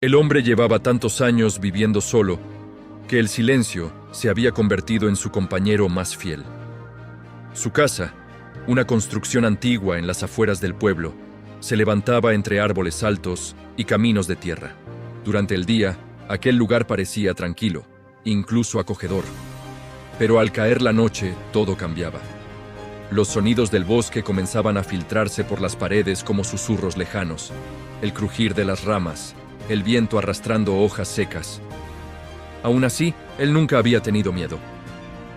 El hombre llevaba tantos años viviendo solo que el silencio se había convertido en su compañero más fiel. Su casa, una construcción antigua en las afueras del pueblo, se levantaba entre árboles altos y caminos de tierra. Durante el día, aquel lugar parecía tranquilo, incluso acogedor. Pero al caer la noche, todo cambiaba. Los sonidos del bosque comenzaban a filtrarse por las paredes como susurros lejanos, el crujir de las ramas, el viento arrastrando hojas secas. Aún así, él nunca había tenido miedo.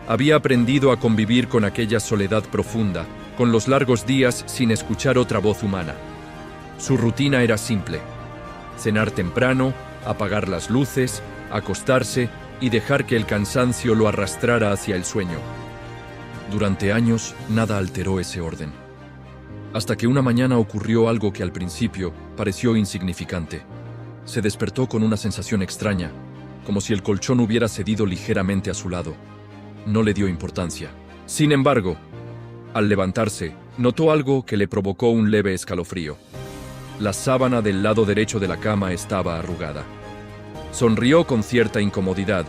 Había aprendido a convivir con aquella soledad profunda, con los largos días sin escuchar otra voz humana. Su rutina era simple: cenar temprano, apagar las luces, acostarse y dejar que el cansancio lo arrastrara hacia el sueño. Durante años, nada alteró ese orden. Hasta que una mañana ocurrió algo que al principio pareció insignificante. Se despertó con una sensación extraña, como si el colchón hubiera cedido ligeramente a su lado. No le dio importancia. Sin embargo, al levantarse, notó algo que le provocó un leve escalofrío. La sábana del lado derecho de la cama estaba arrugada. Sonrió con cierta incomodidad,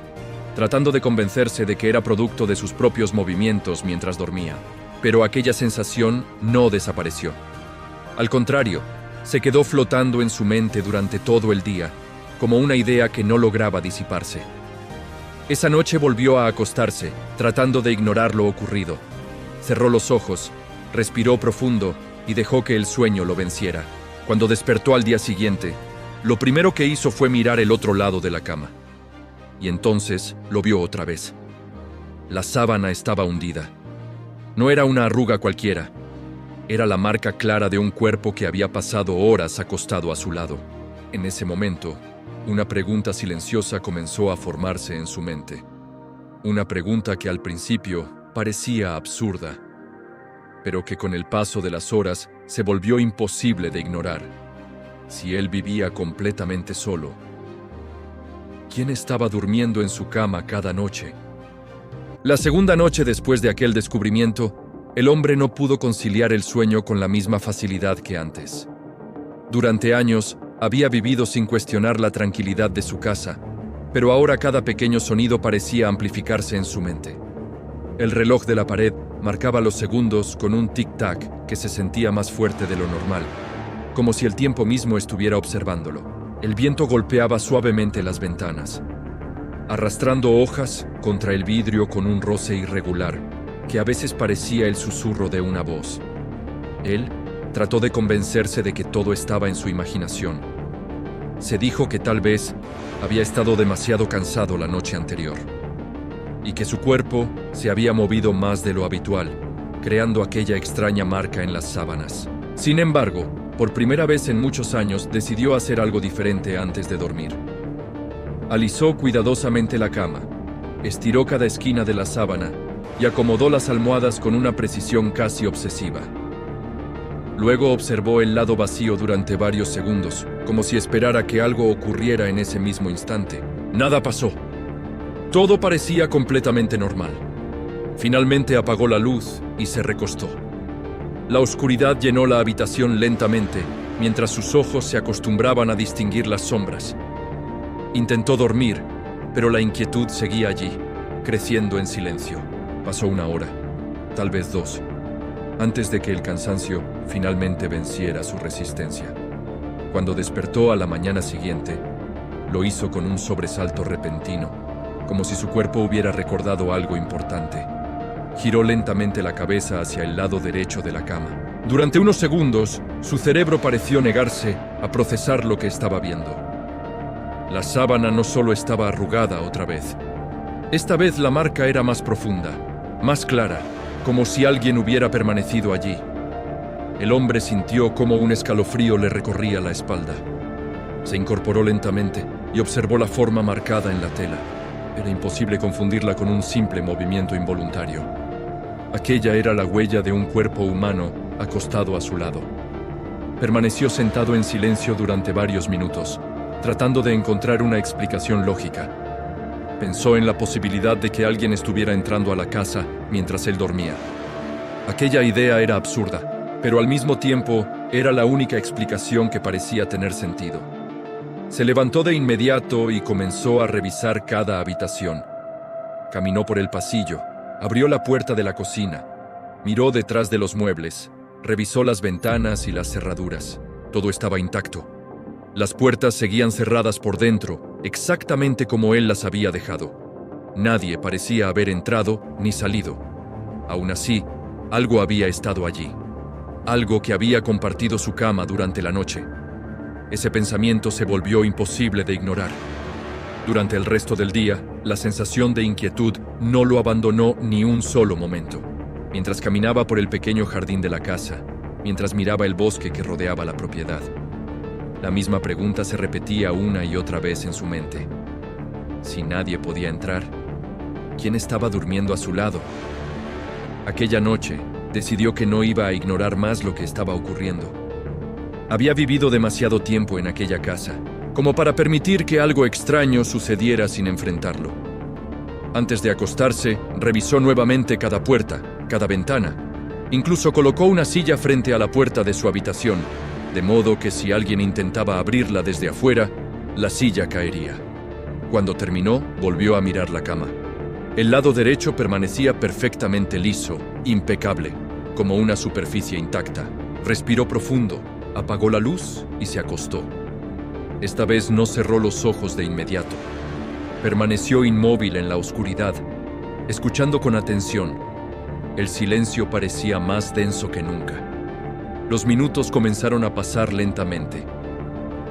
tratando de convencerse de que era producto de sus propios movimientos mientras dormía. Pero aquella sensación no desapareció. Al contrario, se quedó flotando en su mente durante todo el día, como una idea que no lograba disiparse. Esa noche volvió a acostarse, tratando de ignorar lo ocurrido. Cerró los ojos, respiró profundo y dejó que el sueño lo venciera. Cuando despertó al día siguiente, lo primero que hizo fue mirar el otro lado de la cama. Y entonces lo vio otra vez. La sábana estaba hundida. No era una arruga cualquiera. Era la marca clara de un cuerpo que había pasado horas acostado a su lado. En ese momento, una pregunta silenciosa comenzó a formarse en su mente. Una pregunta que al principio parecía absurda, pero que con el paso de las horas se volvió imposible de ignorar. Si él vivía completamente solo, ¿quién estaba durmiendo en su cama cada noche? La segunda noche después de aquel descubrimiento, el hombre no pudo conciliar el sueño con la misma facilidad que antes. Durante años, había vivido sin cuestionar la tranquilidad de su casa, pero ahora cada pequeño sonido parecía amplificarse en su mente. El reloj de la pared marcaba los segundos con un tic-tac que se sentía más fuerte de lo normal, como si el tiempo mismo estuviera observándolo. El viento golpeaba suavemente las ventanas, arrastrando hojas contra el vidrio con un roce irregular, que a veces parecía el susurro de una voz. Él trató de convencerse de que todo estaba en su imaginación. Se dijo que tal vez había estado demasiado cansado la noche anterior, y que su cuerpo se había movido más de lo habitual, creando aquella extraña marca en las sábanas. Sin embargo, por primera vez en muchos años decidió hacer algo diferente antes de dormir. Alisó cuidadosamente la cama, estiró cada esquina de la sábana y acomodó las almohadas con una precisión casi obsesiva. Luego observó el lado vacío durante varios segundos, como si esperara que algo ocurriera en ese mismo instante. Nada pasó. Todo parecía completamente normal. Finalmente apagó la luz y se recostó. La oscuridad llenó la habitación lentamente, mientras sus ojos se acostumbraban a distinguir las sombras. Intentó dormir, pero la inquietud seguía allí, creciendo en silencio. Pasó una hora, tal vez dos, antes de que el cansancio finalmente venciera su resistencia. Cuando despertó a la mañana siguiente, lo hizo con un sobresalto repentino, como si su cuerpo hubiera recordado algo importante. Giró lentamente la cabeza hacia el lado derecho de la cama. Durante unos segundos, su cerebro pareció negarse a procesar lo que estaba viendo. La sábana no solo estaba arrugada otra vez. Esta vez la marca era más profunda, más clara, como si alguien hubiera permanecido allí. El hombre sintió cómo un escalofrío le recorría la espalda. Se incorporó lentamente y observó la forma marcada en la tela. Era imposible confundirla con un simple movimiento involuntario. Aquella era la huella de un cuerpo humano acostado a su lado. Permaneció sentado en silencio durante varios minutos, tratando de encontrar una explicación lógica. Pensó en la posibilidad de que alguien estuviera entrando a la casa mientras él dormía. Aquella idea era absurda, pero al mismo tiempo era la única explicación que parecía tener sentido. Se levantó de inmediato y comenzó a revisar cada habitación. Caminó por el pasillo, abrió la puerta de la cocina, miró detrás de los muebles, revisó las ventanas y las cerraduras. Todo estaba intacto. Las puertas seguían cerradas por dentro, exactamente como él las había dejado. Nadie parecía haber entrado ni salido. Aún así, algo había estado allí. Algo que había compartido su cama durante la noche. Ese pensamiento se volvió imposible de ignorar. Durante el resto del día, la sensación de inquietud no lo abandonó ni un solo momento. Mientras caminaba por el pequeño jardín de la casa, mientras miraba el bosque que rodeaba la propiedad, la misma pregunta se repetía una y otra vez en su mente. Si nadie podía entrar, ¿quién estaba durmiendo a su lado? Aquella noche, decidió que no iba a ignorar más lo que estaba ocurriendo. Había vivido demasiado tiempo en aquella casa, como para permitir que algo extraño sucediera sin enfrentarlo. Antes de acostarse, revisó nuevamente cada puerta, cada ventana. Incluso colocó una silla frente a la puerta de su habitación, de modo que si alguien intentaba abrirla desde afuera, la silla caería. Cuando terminó, volvió a mirar la cama. El lado derecho permanecía perfectamente liso, impecable, como una superficie intacta. Respiró profundo, apagó la luz y se acostó. Esta vez no cerró los ojos de inmediato. Permaneció inmóvil en la oscuridad, escuchando con atención. El silencio parecía más denso que nunca. Los minutos comenzaron a pasar lentamente.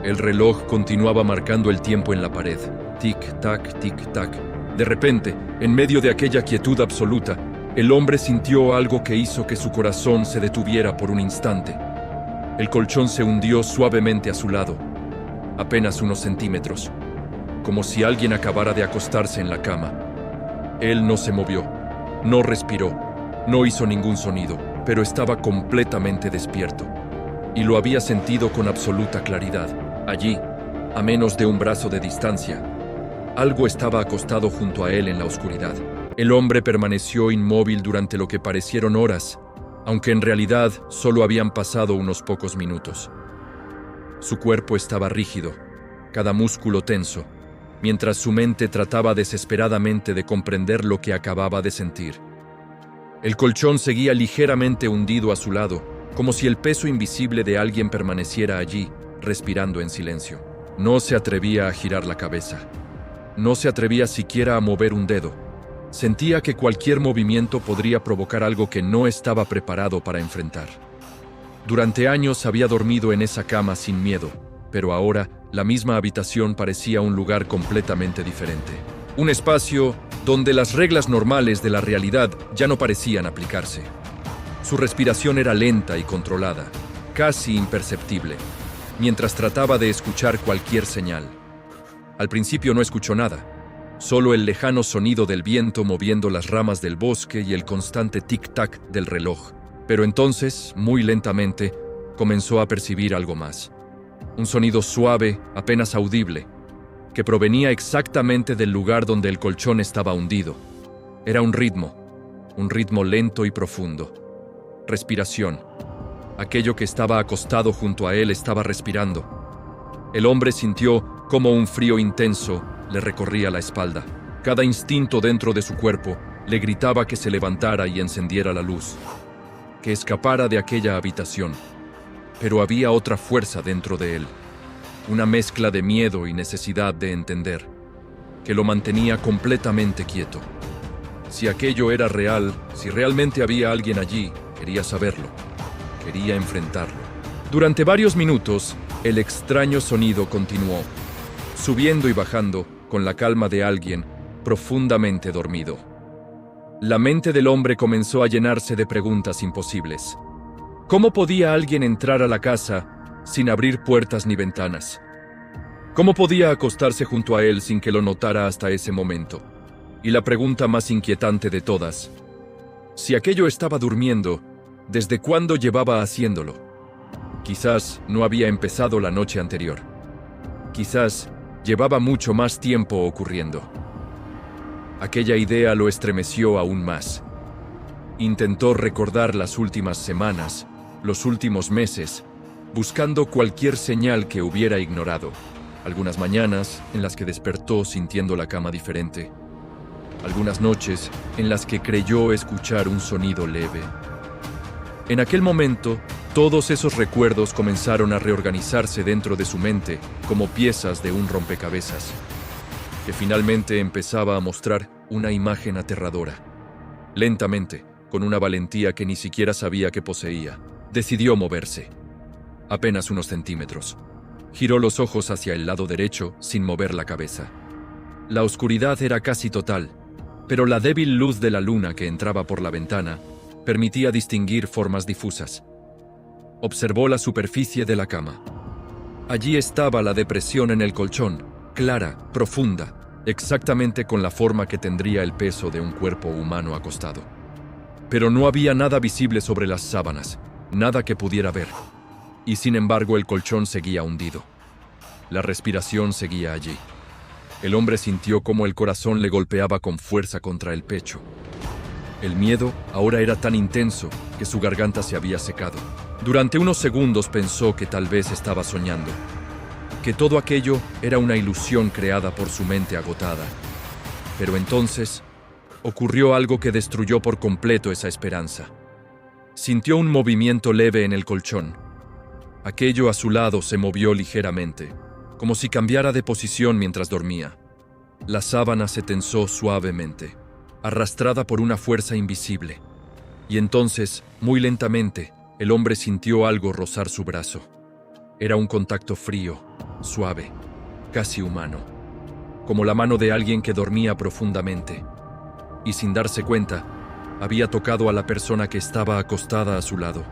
El reloj continuaba marcando el tiempo en la pared. Tic-tac, tic-tac. De repente, en medio de aquella quietud absoluta, el hombre sintió algo que hizo que su corazón se detuviera por un instante. El colchón se hundió suavemente a su lado, apenas unos centímetros, como si alguien acabara de acostarse en la cama. Él no se movió, no respiró, no hizo ningún sonido, pero estaba completamente despierto. Y lo había sentido con absoluta claridad. Allí, a menos de un brazo de distancia, algo estaba acostado junto a él en la oscuridad. El hombre permaneció inmóvil durante lo que parecieron horas, aunque en realidad solo habían pasado unos pocos minutos. Su cuerpo estaba rígido, cada músculo tenso, mientras su mente trataba desesperadamente de comprender lo que acababa de sentir. El colchón seguía ligeramente hundido a su lado, como si el peso invisible de alguien permaneciera allí, respirando en silencio. No se atrevía a girar la cabeza. No se atrevía siquiera a mover un dedo. Sentía que cualquier movimiento podría provocar algo que no estaba preparado para enfrentar. Durante años había dormido en esa cama sin miedo, pero ahora la misma habitación parecía un lugar completamente diferente. Un espacio donde las reglas normales de la realidad ya no parecían aplicarse. Su respiración era lenta y controlada, casi imperceptible, mientras trataba de escuchar cualquier señal. Al principio no escuchó nada, solo el lejano sonido del viento moviendo las ramas del bosque y el constante tic-tac del reloj. Pero entonces, muy lentamente, comenzó a percibir algo más. Un sonido suave, apenas audible, que provenía exactamente del lugar donde el colchón estaba hundido. Era un ritmo lento y profundo. Respiración. Aquello que estaba acostado junto a él estaba respirando. El hombre sintió como un frío intenso le recorría la espalda. Cada instinto dentro de su cuerpo le gritaba que se levantara y encendiera la luz, que escapara de aquella habitación. Pero había otra fuerza dentro de él, una mezcla de miedo y necesidad de entender, que lo mantenía completamente quieto. Si aquello era real, si realmente había alguien allí, quería saberlo, quería enfrentarlo. Durante varios minutos, el extraño sonido continuó, subiendo y bajando con la calma de alguien profundamente dormido. La mente del hombre comenzó a llenarse de preguntas imposibles. ¿Cómo podía alguien entrar a la casa sin abrir puertas ni ventanas? ¿Cómo podía acostarse junto a él sin que lo notara hasta ese momento? Y la pregunta más inquietante de todas: si aquello estaba durmiendo, ¿desde cuándo llevaba haciéndolo? Quizás no había empezado la noche anterior. Quizás llevaba mucho más tiempo ocurriendo. Aquella idea lo estremeció aún más. Intentó recordar las últimas semanas, los últimos meses, buscando cualquier señal que hubiera ignorado. Algunas mañanas en las que despertó sintiendo la cama diferente. Algunas noches en las que creyó escuchar un sonido leve. En aquel momento, todos esos recuerdos comenzaron a reorganizarse dentro de su mente como piezas de un rompecabezas, que finalmente empezaba a mostrar una imagen aterradora. Lentamente, con una valentía que ni siquiera sabía que poseía, decidió moverse. Apenas unos centímetros. Giró los ojos hacia el lado derecho sin mover la cabeza. La oscuridad era casi total, pero la débil luz de la luna que entraba por la ventana permitía distinguir formas difusas. Observó la superficie de la cama. Allí estaba la depresión en el colchón, clara, profunda, exactamente con la forma que tendría el peso de un cuerpo humano acostado. Pero no había nada visible sobre las sábanas, nada que pudiera ver. Y sin embargo el colchón seguía hundido. La respiración seguía allí. El hombre sintió cómo el corazón le golpeaba con fuerza contra el pecho. El miedo ahora era tan intenso que su garganta se había secado. Durante unos segundos pensó que tal vez estaba soñando, que todo aquello era una ilusión creada por su mente agotada. Pero entonces ocurrió algo que destruyó por completo esa esperanza. Sintió un movimiento leve en el colchón. Aquello a su lado se movió ligeramente, como si cambiara de posición mientras dormía. La sábana se tensó suavemente, arrastrada por una fuerza invisible. Y entonces, muy lentamente, el hombre sintió algo rozar su brazo. Era un contacto frío, suave, casi humano, como la mano de alguien que dormía profundamente. Y sin darse cuenta, había tocado a la persona que estaba acostada a su lado.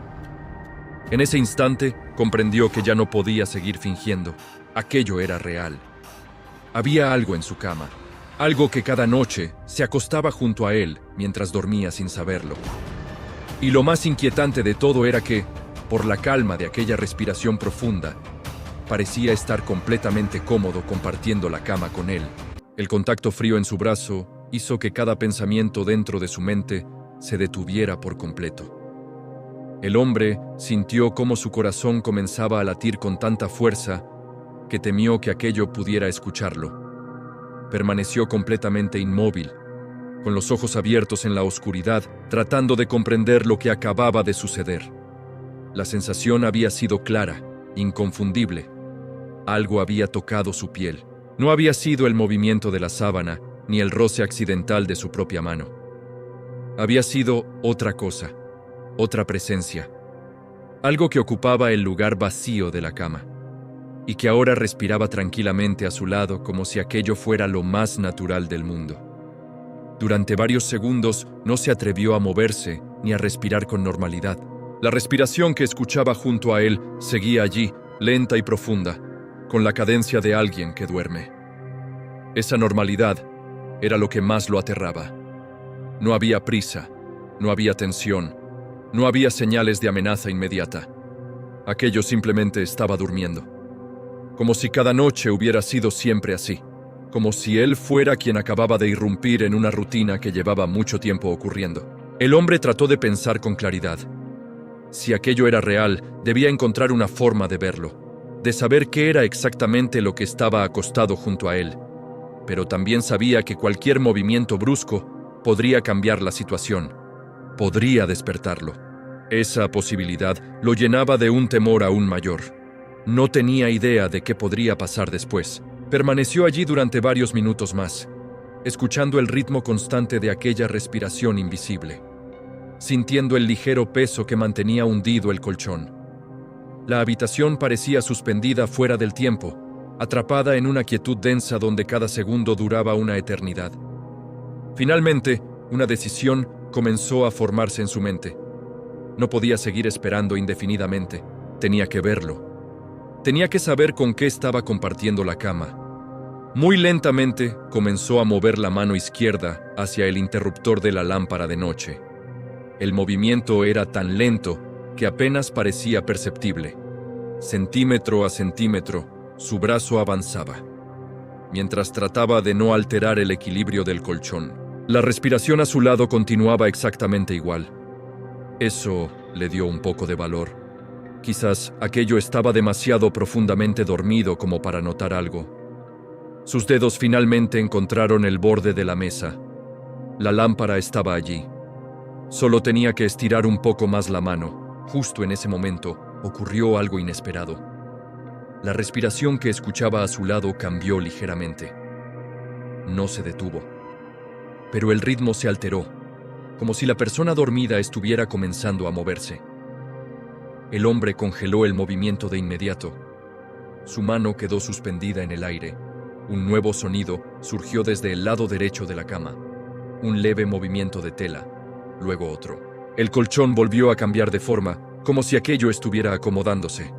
En ese instante, comprendió que ya no podía seguir fingiendo. Aquello era real. Había algo en su cama, algo que cada noche se acostaba junto a él mientras dormía sin saberlo. Y lo más inquietante de todo era que, por la calma de aquella respiración profunda, parecía estar completamente cómodo compartiendo la cama con él. El contacto frío en su brazo hizo que cada pensamiento dentro de su mente se detuviera por completo. El hombre sintió cómo su corazón comenzaba a latir con tanta fuerza que temió que aquello pudiera escucharlo. Permaneció completamente inmóvil, con los ojos abiertos en la oscuridad, tratando de comprender lo que acababa de suceder. La sensación había sido clara, inconfundible. Algo había tocado su piel. No había sido el movimiento de la sábana, ni el roce accidental de su propia mano. Había sido otra cosa, otra presencia. Algo que ocupaba el lugar vacío de la cama, y que ahora respiraba tranquilamente a su lado como si aquello fuera lo más natural del mundo. Durante varios segundos no se atrevió a moverse ni a respirar con normalidad. La respiración que escuchaba junto a él seguía allí, lenta y profunda, con la cadencia de alguien que duerme. Esa normalidad era lo que más lo aterraba. No había prisa, no había tensión, no había señales de amenaza inmediata. Aquello simplemente estaba durmiendo. Como si cada noche hubiera sido siempre así. Como si él fuera quien acababa de irrumpir en una rutina que llevaba mucho tiempo ocurriendo. El hombre trató de pensar con claridad. Si aquello era real, debía encontrar una forma de verlo, de saber qué era exactamente lo que estaba acostado junto a él. Pero también sabía que cualquier movimiento brusco podría cambiar la situación, podría despertarlo. Esa posibilidad lo llenaba de un temor aún mayor. No tenía idea de qué podría pasar después. Permaneció allí durante varios minutos más, escuchando el ritmo constante de aquella respiración invisible, sintiendo el ligero peso que mantenía hundido el colchón. La habitación parecía suspendida fuera del tiempo, atrapada en una quietud densa donde cada segundo duraba una eternidad. Finalmente, una decisión comenzó a formarse en su mente. No podía seguir esperando indefinidamente. Tenía que verlo. Tenía que saber con qué estaba compartiendo la cama. Muy lentamente comenzó a mover la mano izquierda hacia el interruptor de la lámpara de noche. El movimiento era tan lento que apenas parecía perceptible. Centímetro a centímetro, su brazo avanzaba, mientras trataba de no alterar el equilibrio del colchón. La respiración a su lado continuaba exactamente igual. Eso le dio un poco de valor. Quizás aquello estaba demasiado profundamente dormido como para notar algo. Sus dedos finalmente encontraron el borde de la mesa. La lámpara estaba allí. Solo tenía que estirar un poco más la mano. Justo en ese momento ocurrió algo inesperado. La respiración que escuchaba a su lado cambió ligeramente. No se detuvo, pero el ritmo se alteró, como si la persona dormida estuviera comenzando a moverse. El hombre congeló el movimiento de inmediato. Su mano quedó suspendida en el aire. Un nuevo sonido surgió desde el lado derecho de la cama. Un leve movimiento de tela, luego otro. El colchón volvió a cambiar de forma, como si aquello estuviera acomodándose.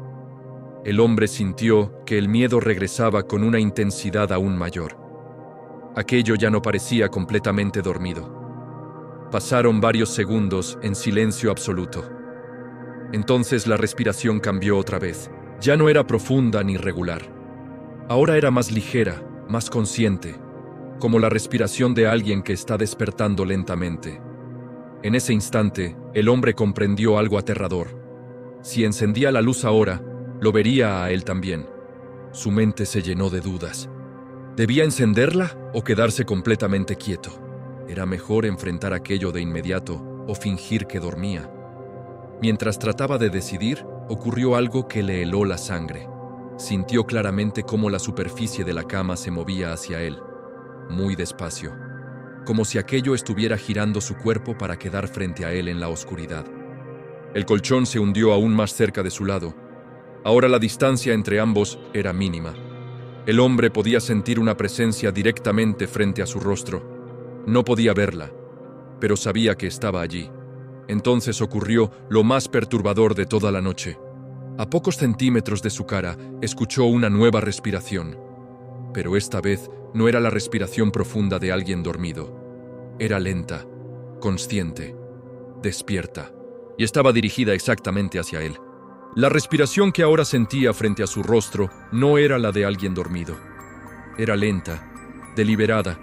El hombre sintió que el miedo regresaba con una intensidad aún mayor. Aquello ya no parecía completamente dormido. Pasaron varios segundos en silencio absoluto. Entonces la respiración cambió otra vez. Ya no era profunda ni regular. Ahora era más ligera, más consciente, como la respiración de alguien que está despertando lentamente. En ese instante, el hombre comprendió algo aterrador. Si encendía la luz ahora, lo vería a él también. Su mente se llenó de dudas. ¿Debía encenderla o quedarse completamente quieto? ¿Era mejor enfrentar aquello de inmediato o fingir que dormía? Mientras trataba de decidir, ocurrió algo que le heló la sangre. Sintió claramente cómo la superficie de la cama se movía hacia él, muy despacio, como si aquello estuviera girando su cuerpo para quedar frente a él en la oscuridad. El colchón se hundió aún más cerca de su lado. Ahora la distancia entre ambos era mínima. El hombre podía sentir una presencia directamente frente a su rostro. No podía verla, pero sabía que estaba allí. Entonces ocurrió lo más perturbador de toda la noche. A pocos centímetros de su cara, escuchó una nueva respiración. Pero esta vez no era la respiración profunda de alguien dormido. Era lenta, consciente, despierta, y estaba dirigida exactamente hacia él. La respiración que ahora sentía frente a su rostro no era la de alguien dormido. Era lenta, deliberada,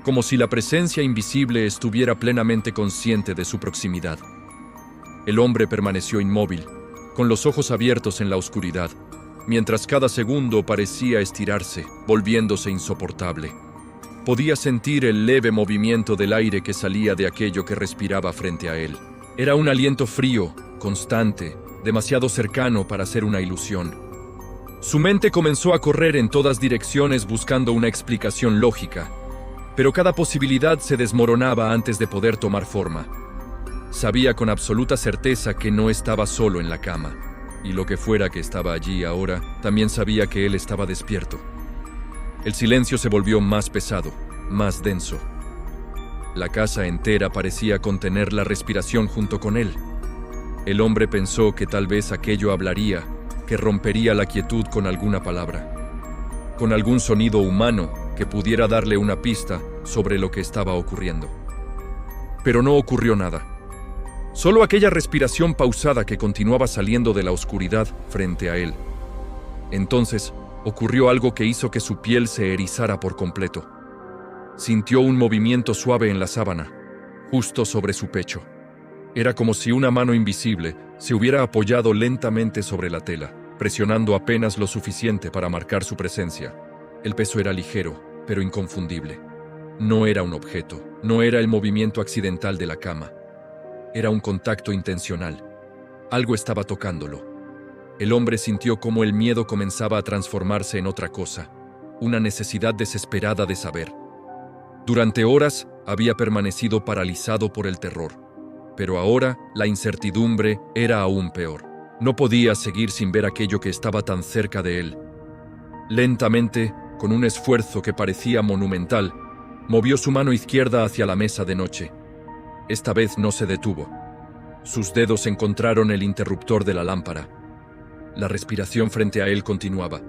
como si la presencia invisible estuviera plenamente consciente de su proximidad. El hombre permaneció inmóvil, con los ojos abiertos en la oscuridad, mientras cada segundo parecía estirarse, volviéndose insoportable. Podía sentir el leve movimiento del aire que salía de aquello que respiraba frente a él. Era un aliento frío, constante, demasiado cercano para ser una ilusión. Su mente comenzó a correr en todas direcciones buscando una explicación lógica, pero cada posibilidad se desmoronaba antes de poder tomar forma. Sabía con absoluta certeza que no estaba solo en la cama, y lo que fuera que estaba allí ahora, también sabía que él estaba despierto. El silencio se volvió más pesado, más denso. La casa entera parecía contener la respiración junto con él. El hombre pensó que tal vez aquello hablaría, que rompería la quietud con alguna palabra, con algún sonido humano que pudiera darle una pista sobre lo que estaba ocurriendo. Pero no ocurrió nada. Solo aquella respiración pausada que continuaba saliendo de la oscuridad frente a él. Entonces, ocurrió algo que hizo que su piel se erizara por completo. Sintió un movimiento suave en la sábana, justo sobre su pecho. Era como si una mano invisible se hubiera apoyado lentamente sobre la tela, presionando apenas lo suficiente para marcar su presencia. El peso era ligero, pero inconfundible. No era un objeto, no era el movimiento accidental de la cama. Era un contacto intencional. Algo estaba tocándolo. El hombre sintió cómo el miedo comenzaba a transformarse en otra cosa, una necesidad desesperada de saber. Durante horas había permanecido paralizado por el terror. Pero ahora la incertidumbre era aún peor. No podía seguir sin ver aquello que estaba tan cerca de él. Lentamente, con un esfuerzo que parecía monumental, movió su mano izquierda hacia la mesa de noche. Esta vez no se detuvo. Sus dedos encontraron el interruptor de la lámpara. La respiración frente a él continuaba,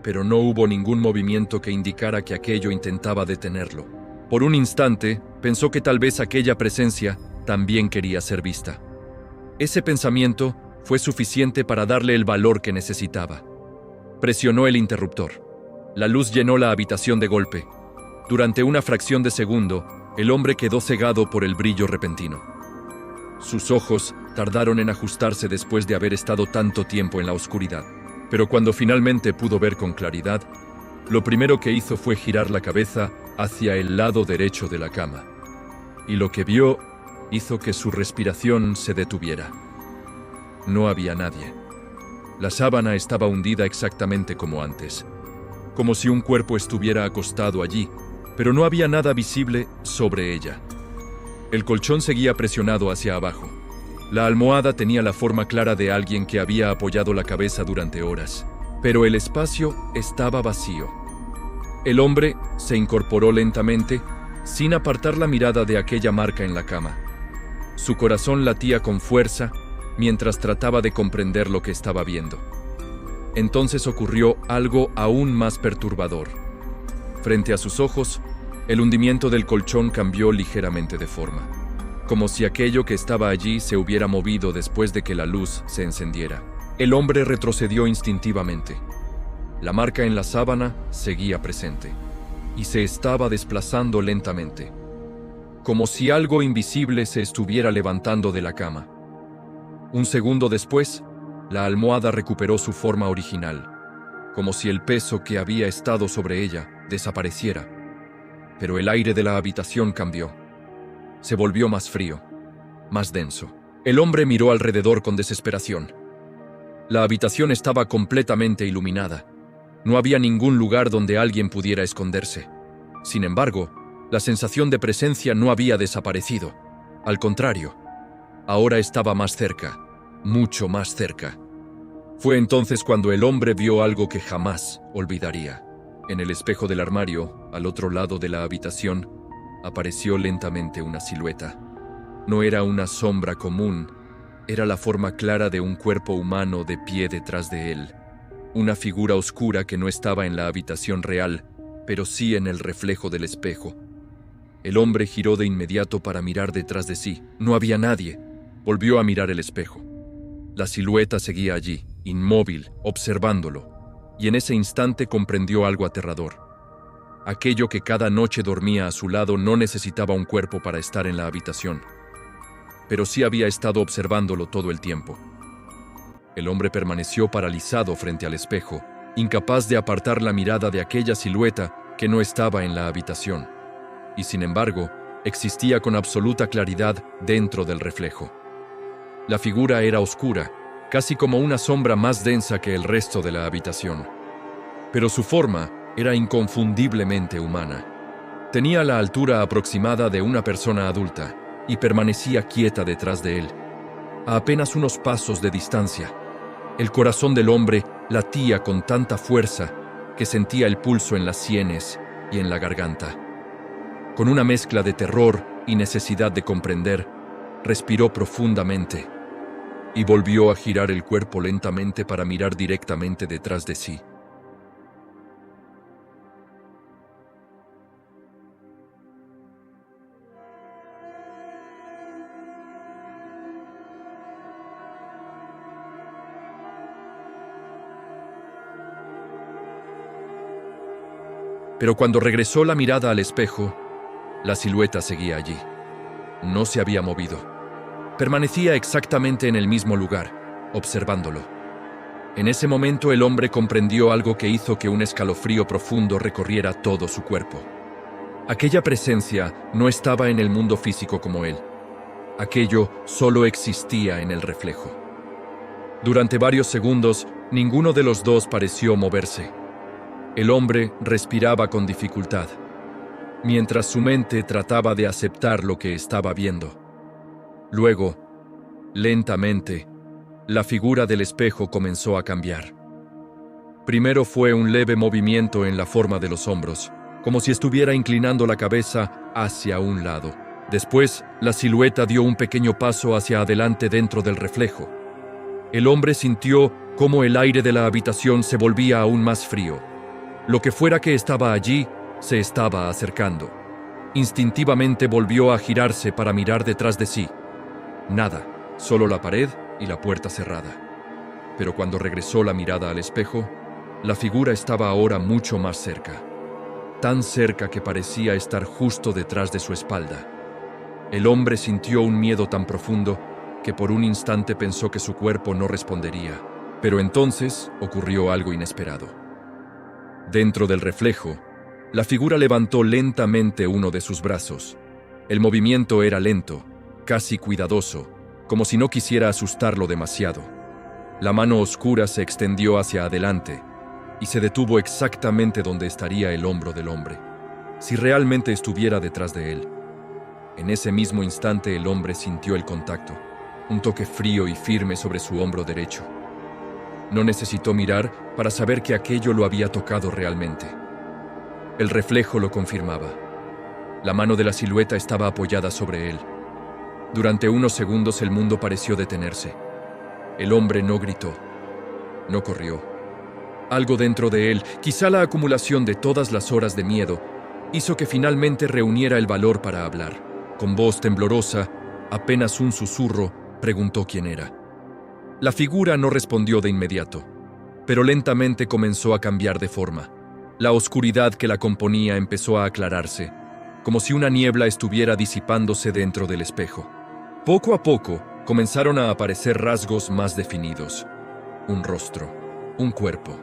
pero no hubo ningún movimiento que indicara que aquello intentaba detenerlo. Por un instante, pensó que tal vez aquella presencia también quería ser vista. Ese pensamiento fue suficiente para darle el valor que necesitaba. Presionó el interruptor. La luz llenó la habitación de golpe. Durante una fracción de segundo, el hombre quedó cegado por el brillo repentino. Sus ojos tardaron en ajustarse después de haber estado tanto tiempo en la oscuridad. Pero cuando finalmente pudo ver con claridad, lo primero que hizo fue girar la cabeza hacia el lado derecho de la cama. Y lo que vio hizo que su respiración se detuviera. No había nadie. La sábana estaba hundida exactamente como antes, como si un cuerpo estuviera acostado allí, pero no había nada visible sobre ella. El colchón seguía presionado hacia abajo. La almohada tenía la forma clara de alguien que había apoyado la cabeza durante horas, pero el espacio estaba vacío. El hombre se incorporó lentamente, sin apartar la mirada de aquella marca en la cama. Su corazón latía con fuerza mientras trataba de comprender lo que estaba viendo. Entonces ocurrió algo aún más perturbador. Frente a sus ojos, el hundimiento del colchón cambió ligeramente de forma, como si aquello que estaba allí se hubiera movido después de que la luz se encendiera. El hombre retrocedió instintivamente. La marca en la sábana seguía presente, y se estaba desplazando lentamente, como si algo invisible se estuviera levantando de la cama. Un segundo después, la almohada recuperó su forma original, como si el peso que había estado sobre ella desapareciera. Pero el aire de la habitación cambió. Se volvió más frío, más denso. El hombre miró alrededor con desesperación. La habitación estaba completamente iluminada. No había ningún lugar donde alguien pudiera esconderse. Sin embargo, la sensación de presencia no había desaparecido. Al contrario, ahora estaba más cerca, mucho más cerca. Fue entonces cuando el hombre vio algo que jamás olvidaría. En el espejo del armario, al otro lado de la habitación, apareció lentamente una silueta. No era una sombra común, era la forma clara de un cuerpo humano de pie detrás de él. Una figura oscura que no estaba en la habitación real, pero sí en el reflejo del espejo. El hombre giró de inmediato para mirar detrás de sí. No había nadie. Volvió a mirar el espejo. La silueta seguía allí, inmóvil, observándolo, y en ese instante comprendió algo aterrador. Aquello que cada noche dormía a su lado no necesitaba un cuerpo para estar en la habitación, pero sí había estado observándolo todo el tiempo. El hombre permaneció paralizado frente al espejo, incapaz de apartar la mirada de aquella silueta que no estaba en la habitación, y sin embargo, existía con absoluta claridad dentro del reflejo. La figura era oscura, casi como una sombra más densa que el resto de la habitación. Pero su forma era inconfundiblemente humana. Tenía la altura aproximada de una persona adulta y permanecía quieta detrás de él, a apenas unos pasos de distancia. El corazón del hombre latía con tanta fuerza que sentía el pulso en las sienes y en la garganta. Con una mezcla de terror y necesidad de comprender, respiró profundamente y volvió a girar el cuerpo lentamente para mirar directamente detrás de sí. Pero cuando regresó la mirada al espejo, la silueta seguía allí. No se había movido. Permanecía exactamente en el mismo lugar, observándolo. En ese momento el hombre comprendió algo que hizo que un escalofrío profundo recorriera todo su cuerpo. Aquella presencia no estaba en el mundo físico como él. Aquello solo existía en el reflejo. Durante varios segundos, ninguno de los dos pareció moverse. El hombre respiraba con dificultad, mientras su mente trataba de aceptar lo que estaba viendo. Luego, lentamente, la figura del espejo comenzó a cambiar. Primero fue un leve movimiento en la forma de los hombros, como si estuviera inclinando la cabeza hacia un lado. Después, la silueta dio un pequeño paso hacia adelante dentro del reflejo. El hombre sintió cómo el aire de la habitación se volvía aún más frío. Lo que fuera que estaba allí se estaba acercando. Instintivamente volvió a girarse para mirar detrás de sí. Nada, solo la pared y la puerta cerrada. Pero cuando regresó la mirada al espejo, la figura estaba ahora mucho más cerca. Tan cerca que parecía estar justo detrás de su espalda. El hombre sintió un miedo tan profundo que por un instante pensó que su cuerpo no respondería, pero entonces ocurrió algo inesperado. Dentro del reflejo, la figura levantó lentamente uno de sus brazos. El movimiento era lento, casi cuidadoso, como si no quisiera asustarlo demasiado. La mano oscura se extendió hacia adelante y se detuvo exactamente donde estaría el hombro del hombre, si realmente estuviera detrás de él. En ese mismo instante el hombre sintió el contacto, un toque frío y firme sobre su hombro derecho. No necesitó mirar para saber que aquello lo había tocado realmente. El reflejo lo confirmaba. La mano de la silueta estaba apoyada sobre él. Durante unos segundos el mundo pareció detenerse. El hombre no gritó, no corrió. Algo dentro de él, quizá la acumulación de todas las horas de miedo, hizo que finalmente reuniera el valor para hablar. Con voz temblorosa, apenas un susurro, preguntó quién era. La figura no respondió de inmediato, pero lentamente comenzó a cambiar de forma. La oscuridad que la componía empezó a aclararse, como si una niebla estuviera disipándose dentro del espejo. Poco a poco, comenzaron a aparecer rasgos más definidos. Un rostro, un cuerpo,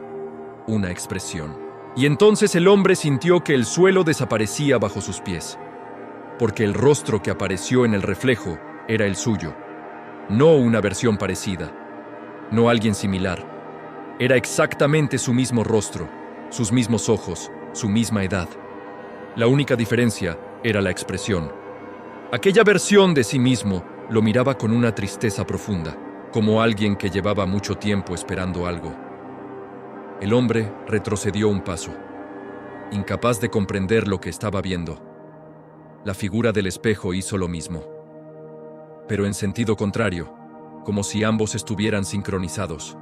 una expresión. Y entonces el hombre sintió que el suelo desaparecía bajo sus pies, porque el rostro que apareció en el reflejo era el suyo, no una versión parecida, no alguien similar. Era exactamente su mismo rostro, sus mismos ojos, su misma edad. La única diferencia era la expresión. Aquella versión de sí mismo lo miraba con una tristeza profunda, como alguien que llevaba mucho tiempo esperando algo. El hombre retrocedió un paso, incapaz de comprender lo que estaba viendo. La figura del espejo hizo lo mismo, pero en sentido contrario, como si ambos estuvieran sincronizados.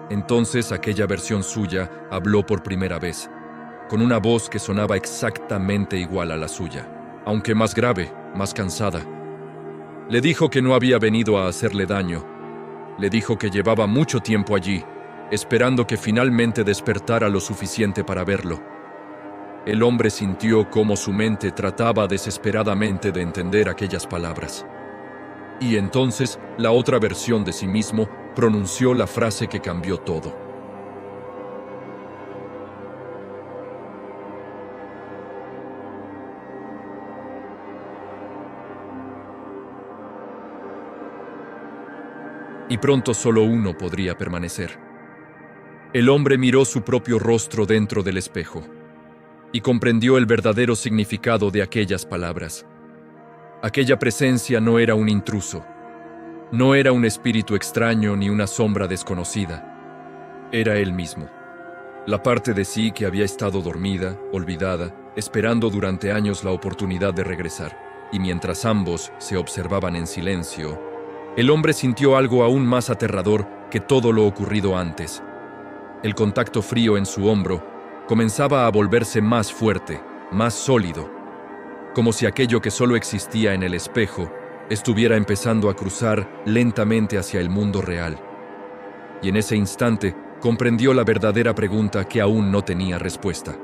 Entonces aquella versión suya habló por primera vez, con una voz que sonaba exactamente igual a la suya, aunque más grave, más cansada. Le dijo que no había venido a hacerle daño. Le dijo que llevaba mucho tiempo allí, esperando que finalmente despertara lo suficiente para verlo. El hombre sintió cómo su mente trataba desesperadamente de entender aquellas palabras. Y entonces la otra versión de sí mismo pronunció la frase que cambió todo. Y pronto solo uno podría permanecer. El hombre miró su propio rostro dentro del espejo y comprendió el verdadero significado de aquellas palabras. Aquella presencia no era un intruso, no era un espíritu extraño ni una sombra desconocida. Era él mismo, la parte de sí que había estado dormida, olvidada, esperando durante años la oportunidad de regresar. Y mientras ambos se observaban en silencio, el hombre sintió algo aún más aterrador que todo lo ocurrido antes. El contacto frío en su hombro comenzaba a volverse más fuerte, más sólido, como si aquello que solo existía en el espejo estuviera empezando a cruzar lentamente hacia el mundo real. Y en ese instante comprendió la verdadera pregunta que aún no tenía respuesta.